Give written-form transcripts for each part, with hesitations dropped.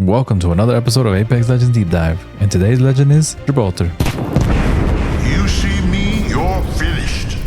welcome to another episode of Apex Legends Deep Dive. And today's legend is Gibraltar. You see me, you're finished.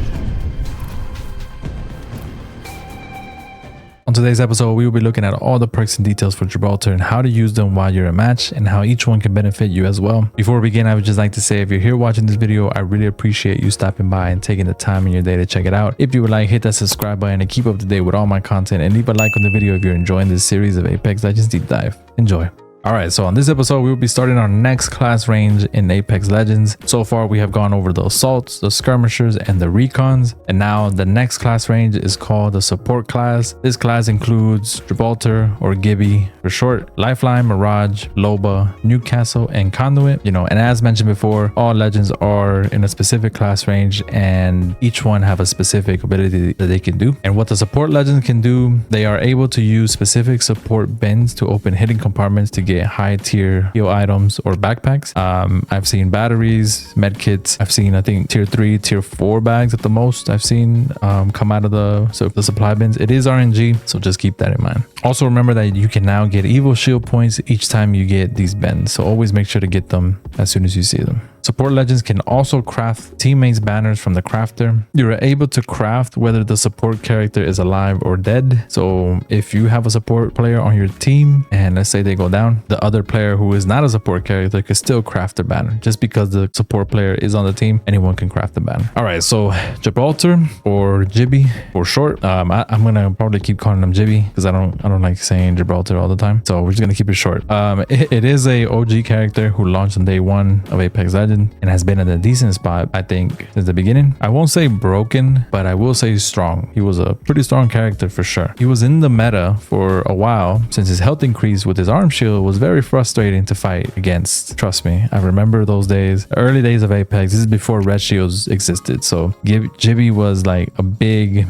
On today's episode, we will be looking at all the perks and details for Gibraltar and how to use them while you're in a match and how each one can benefit you as well. Before we begin, I would just like to say if you're here watching this video, I really appreciate you stopping by and taking the time in your day to check it out. If you would like, hit that subscribe button and keep up to date with all my content, and leave a like on the video if you're enjoying this series of Apex Legends Deep Dive. Enjoy. Alright, so on this episode, we will be starting our next class range in Apex Legends. So far, we have gone over the assaults, the skirmishers, and the recons. And now the next class range is called the support class. This class includes Gibraltar, or Gibby for short, Lifeline, Mirage, Loba, Newcastle, and Conduit. And as mentioned before, all legends are in a specific class range and each one have a specific ability that they can do. And what the support legends can do, they are able to use specific support bins to open hidden compartments to get high tier heal items or backpacks. I've seen batteries, medkits. I've seen, I think, tier 3, tier 4 bags at the most I've seen come out of the supply bins. It is RNG, so just keep that in mind. Also remember that you can now get evil shield points each time you get these bins, so always make sure to get them as soon as you see them. Support legends can also craft teammates banners from the crafter. You're able to craft whether the support character is alive or dead. So if you have a support player on your team and let's say they go down, the other player who is not a support character could still craft a banner. Just because the support player is on the team, anyone can craft a banner. All right, so Gibraltar, or Gibby for short. I'm gonna probably keep calling him Gibby because I don't like saying Gibraltar all the time. So we're just gonna keep it short. It is a OG character who launched on day 1 of Apex Legends and has been in a decent spot, I think, since the beginning. I won't say broken, but I will say strong. He was a pretty strong character for sure. He was in the meta for a while since his health increase with his arm shield was very frustrating to fight against. Trust me, I remember those days, the early days of Apex. This is before red shields existed. So Gibby was like a big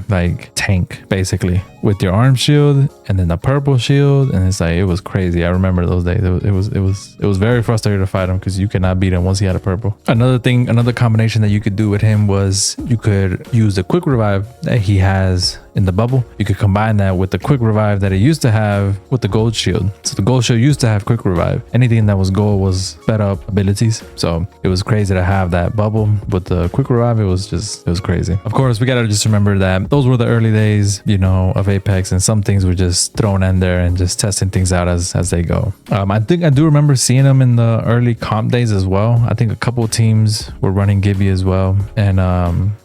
tank basically with your arm shield and then the purple shield, and it's like it was crazy. I remember those days. It was very frustrating to fight him because you could not beat him once he had a purple. Another combination that you could do with him was you could use the quick revive that he has in the bubble. You could combine that with the quick revive that it used to have with the gold shield. So the gold shield used to have quick revive. Anything that was gold was sped up abilities. So it was crazy to have that bubble with the quick revive. It was crazy. Of course, we gotta just remember that those were the early days, of Apex, and some things were just thrown in there and just testing things out as they go. I think I do remember seeing them in the early comp days as well. I think a couple of teams were running Gibby as well, and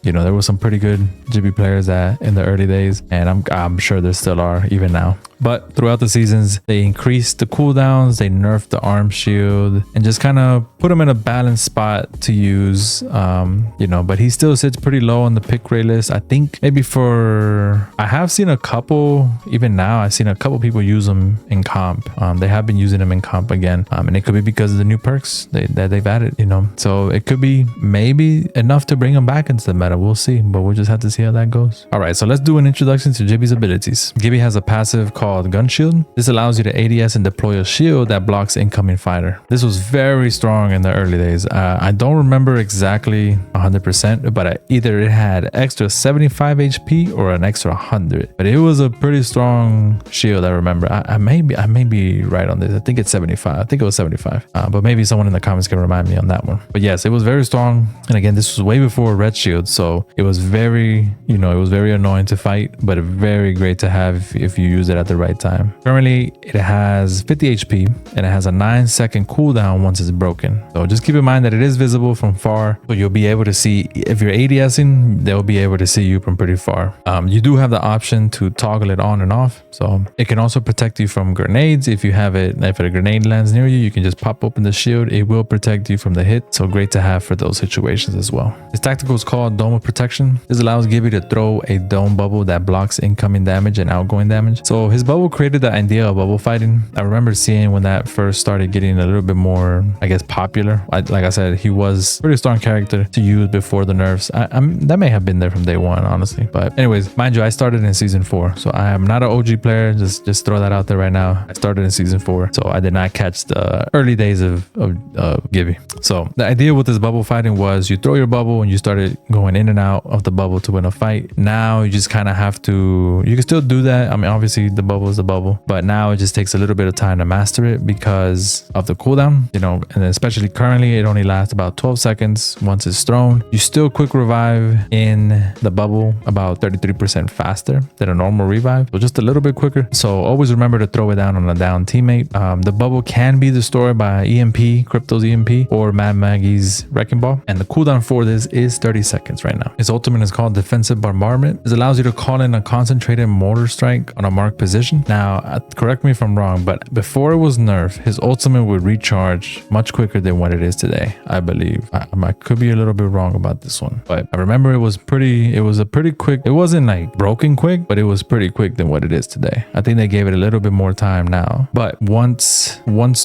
there were some pretty good Gibby players in the early days, and I'm sure there still are even now. But throughout the seasons, they increased the cooldowns, they nerfed the arm shield, and just kind of put him in a balanced spot to use. But he still sits pretty low on the pick rate list. I think maybe I have seen a couple, even now, I've seen a couple people use him in comp. They have been using him in comp again, and it could be because of the new perks that they've added. So it could be maybe enough to bring him back into the meta. We'll see, but we'll just have to see how that goes. All right, so let's do an introduction to Gibby's abilities. Gibby has a passive called Gun Shield. This allows you to ADS and deploy a shield that blocks incoming fighter. This was very strong in the early days. I don't remember exactly 100%, but either it had extra 75 HP or an extra 100. But it was a pretty strong shield. I remember. I may be right on this. I think it's 75. I think it was 75. But maybe someone in the comments can remind me on that one. But yes, it was very strong. And again, this was way before red shield, so it was very, it was very annoying to fight, but very great to have if you use it at the right time. Currently, it has 50 HP and it has a 9-second cooldown once it's broken. So just keep in mind that it is visible from far, so you'll be able to see if you're ADSing, they'll be able to see you from pretty far. You do have the option to toggle it on and off, so it can also protect you from grenades. If a grenade lands near you, you can just pop open the shield. It will protect you from the hit, so great to have for those situations as well. His tactical is called Dome of Protection. This allows Gibby to throw a dome bubble that blocks incoming damage and outgoing damage. So his bubble created the idea of bubble fighting. I remember seeing when that first started getting a little bit more, I guess, popular. Like I said, he was a pretty strong character to use before the nerfs. That may have been there from day 1, honestly. But anyways, mind you, I started in season 4, so I am not an OG player. Just throw that out there right now. I started in season 4, so I did not catch the early days of Gibby. So the idea with this bubble fighting was you throw your bubble and you started going in and out of the bubble to win a fight. Now you just kind of have to, you can still do that. I mean, obviously the bubble bubble is the bubble. But now it just takes a little bit of time to master it because of the cooldown, you know, and especially currently it only lasts about 12 seconds once it's thrown. You still quick revive in the bubble about 33% faster than a normal revive, so just a little bit quicker. So always remember to throw it down on a down teammate. The bubble can be destroyed by EMP, Crypto's EMP, or Mad Maggie's Wrecking Ball, and the cooldown for this is 30 seconds right now. His ultimate is called Defensive Bombardment. This allows you to call in a concentrated mortar strike on a marked position. Now, correct me if I'm wrong, but before it was nerfed, his ultimate would recharge much quicker than what it is today, I believe. I could be a little bit wrong about this one, but I remember it was a pretty quick. It wasn't like broken quick, but it was pretty quick than what it is today. I think they gave it a little bit more time now, but once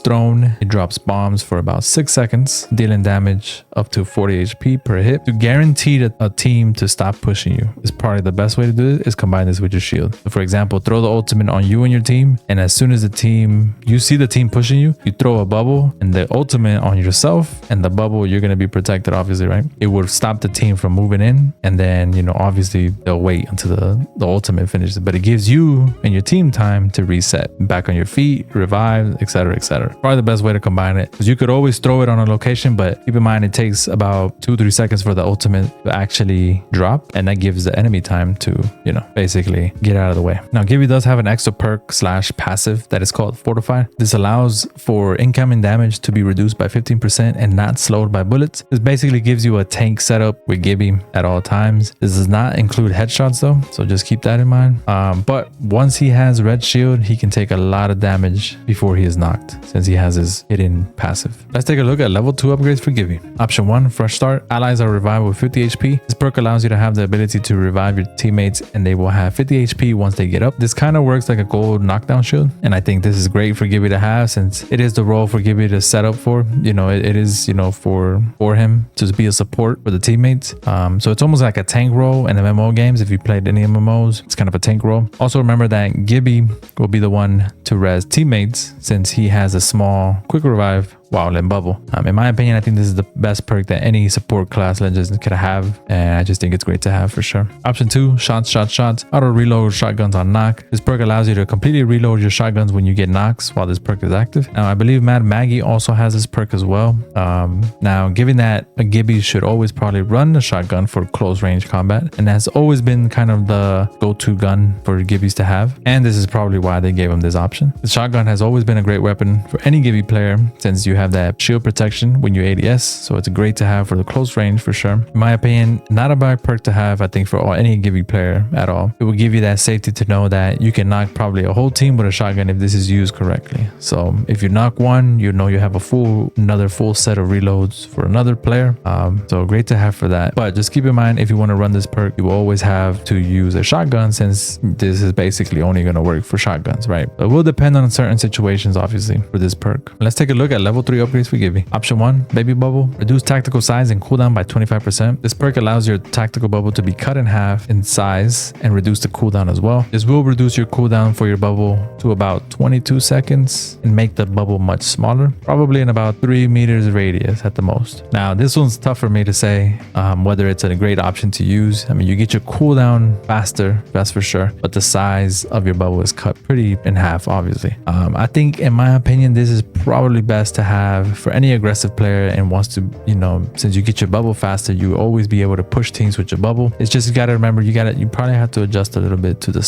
thrown, it drops bombs for about 6 seconds, dealing damage up to 40 HP per hit. To guarantee that a team to stop pushing you is probably the best way to do it, is combine this with your shield. So for example, throw the ultimate on you and your team, and as soon as you see the team pushing you, you throw a bubble and the ultimate on yourself, and the bubble, you're going to be protected, obviously, right? It would stop the team from moving in, and then, you know, obviously they'll wait until the ultimate finishes, but it gives you and your team time to reset back on your feet, revive, etc, etc. Probably the best way to combine it, because you could always throw it on a location, but keep in mind it takes about 2-3 seconds for the ultimate to actually drop, and that gives the enemy time to, you know, basically get out of the way. Now, Gibby does have an extra perk / passive that is called Fortify. This allows for incoming damage to be reduced by 15% and not slowed by bullets. This basically gives you a tank setup with Gibby at all times. This does not include headshots though, so just keep that in mind. But once he has red shield, he can take a lot of damage before he is knocked, since he has his hidden passive. Let's take a look at level 2 upgrades for Gibby. Option 1, Fresh Start. Allies are revived with 50 HP. This perk allows you to have the ability to revive your teammates, and they will have 50 HP once they get up. This kind of works like a gold knockdown shield, and I think this is great for Gibby to have, since it is the role for Gibby to set up for. You know, it is, you know, for him to be a support for the teammates. So it's almost like a tank role in the MMO games. If you played any MMOs, it's kind of a tank role. Also remember that Gibby will be the one to res teammates, since he has a small quick revive while in bubble. In my opinion, I think this is the best perk that any support class legends could have, and I just think it's great to have for sure. Option 2, shots. Auto reload shotguns on knock. This perk allows you to completely reload your shotguns when you get knocks while this perk is active. Now, I believe Mad Maggie also has this perk as well. Now, given that a Gibby should always probably run the shotgun for close range combat, and that's always been kind of the go-to gun for Gibbies to have, and this is probably why they gave him this option. The shotgun has always been a great weapon for any Gibby player, since you have that shield protection when you ADS, so it's great to have for the close range for sure. In my opinion, not a bad perk to have, I think, for any Gibby player at all. It will give you that safety to know that you can knock probably a whole team with a shotgun if this is used correctly. So if you knock one, you know you have another full set of reloads for another player. So great to have for that. But just keep in mind, if you want to run this perk, you will always have to use a shotgun, since this is basically only going to work for shotguns, right? But it will depend on certain situations, obviously, for this perk. Let's take a look at level 3 upgrades for Gibby. Option 1, Baby Bubble. Reduce tactical size and cooldown by 25%. This perk allows your tactical bubble to be cut in half in size and reduce the cooldown as well. This will reduce your cooldown for your bubble to about 22 seconds and make the bubble much smaller, probably in about 3 meters radius at the most. Now, this one's tough for me to say whether it's a great option to use. I mean, you get your cooldown faster, that's for sure, but the size of your bubble is cut pretty in half, obviously. I think, in my opinion, this is probably best to have for any aggressive player and wants to, you know, since you get your bubble faster, you always be able to push teams with your bubble. It's just, you got to remember, you probably have to adjust a little bit to the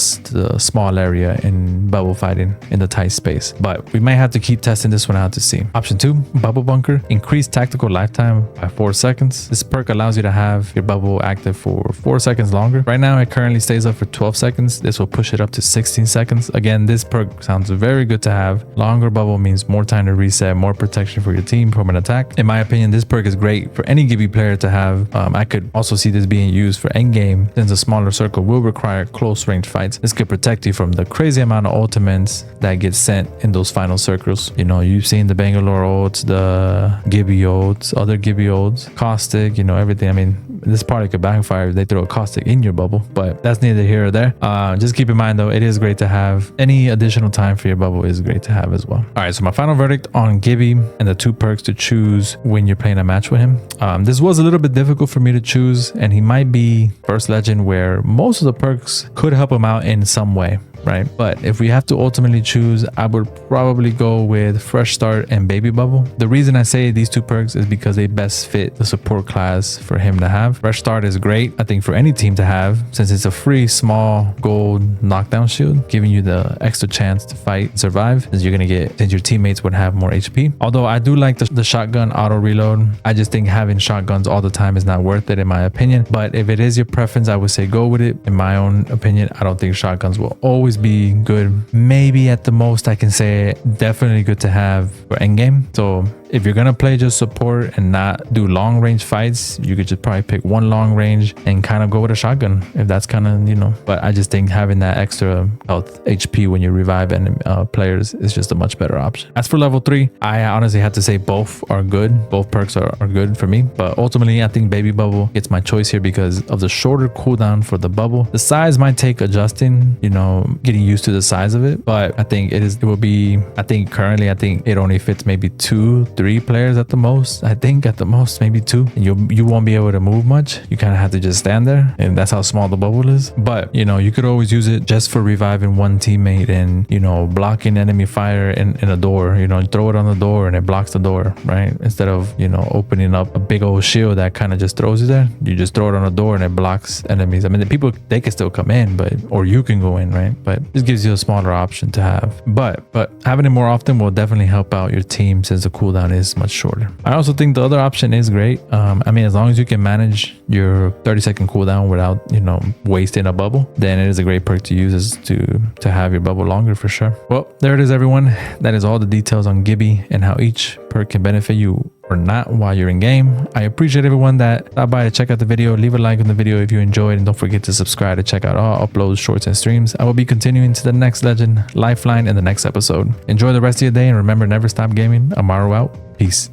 small area in bubble fighting in the tight space, but we might have to keep testing this one out to see. Option 2, Bubble Bunker. Increase tactical lifetime by 4 seconds. This perk allows you to have your bubble active for 4 seconds longer. Right now it currently stays up for 12 seconds. This will push it up to 16 seconds. Again, this perk sounds very good to have. Longer bubble means more time to reset, more protection for your team from an attack. In my opinion, this perk is great for any Gibby player to have. I could also see this being used for endgame, since a smaller circle will require close range fights. This could protect you from the crazy amount of ultimates that get sent in those final circles. You know, you've seen the Bangalore ults, the Gibby ults, other Gibby ults, caustic, you know, everything. I mean, this party could backfire if they throw a caustic in your bubble, but that's neither here or there. Just keep in mind though, it is great to have. Any additional time for your bubble is great to have as well. All right, so my final verdict on Gibby and the 2 perks to choose when you're playing a match with him. This was a little bit difficult for me to choose, and he might be first legend where most of the perks could help him out in some way. right? But if we have to ultimately choose, I would probably go with Fresh Start and Baby Bubble. The reason I say these two perks is because they best fit the support class for him to have. Fresh Start is great, I think, for any team to have, since it's a free small gold knockdown shield, giving you the extra chance to fight and survive, as you're gonna get, since your teammates would have more HP. Although I do like the shotgun auto reload, I just think having shotguns all the time is not worth it in my opinion. But if it is your preference, I would say go with it. In my own opinion, I don't think shotguns will always be good. Maybe at the most I can say definitely good to have for endgame. So if you're gonna play just support and not do long range fights, you could just probably pick one long range and kind of go with a shotgun, if that's kind of, you know. But I just think having that extra health HP when you revive players is just a much better option. As for level 3, I honestly have to say both are good. Both perks are good for me, but ultimately I think Baby Bubble gets my choice here because of the shorter cooldown for the bubble. The size might take adjusting, you know, getting used to the size of it, but I think it will be, I think currently it only fits maybe 2-3 players at the most. I think at the most maybe 2, and you won't be able to move much. You kind of have to just stand there, and that's how small the bubble is. But you know, you could always use it just for reviving one teammate and, you know, blocking enemy fire in a door. You know, throw it on the door and it blocks the door, right? Instead of, you know, opening up a big old shield that kind of just throws you there, you just throw it on the door and it blocks enemies. I mean, the people, they can still come in, but, or you can go in, right? But this gives you a smaller option to have. But having it more often will definitely help out your team, since the cooldown is much shorter. I also think the other option is great. I mean, as long as you can manage your 30-second cooldown without, you know, wasting a bubble, then it is a great perk to use, is to have your bubble longer for sure. Well, there it is, everyone. That is all the details on Gibby and how each perk can benefit you or not while you're in game. I appreciate everyone that stopped by to check out the video. Leave a like on the video if you enjoyed, and don't forget to subscribe to check out all uploads, shorts, and streams. I will be continuing to the next legend, Lifeline, in the next episode. Enjoy the rest of your day, and remember, never stop gaming. Amaru out. Peace.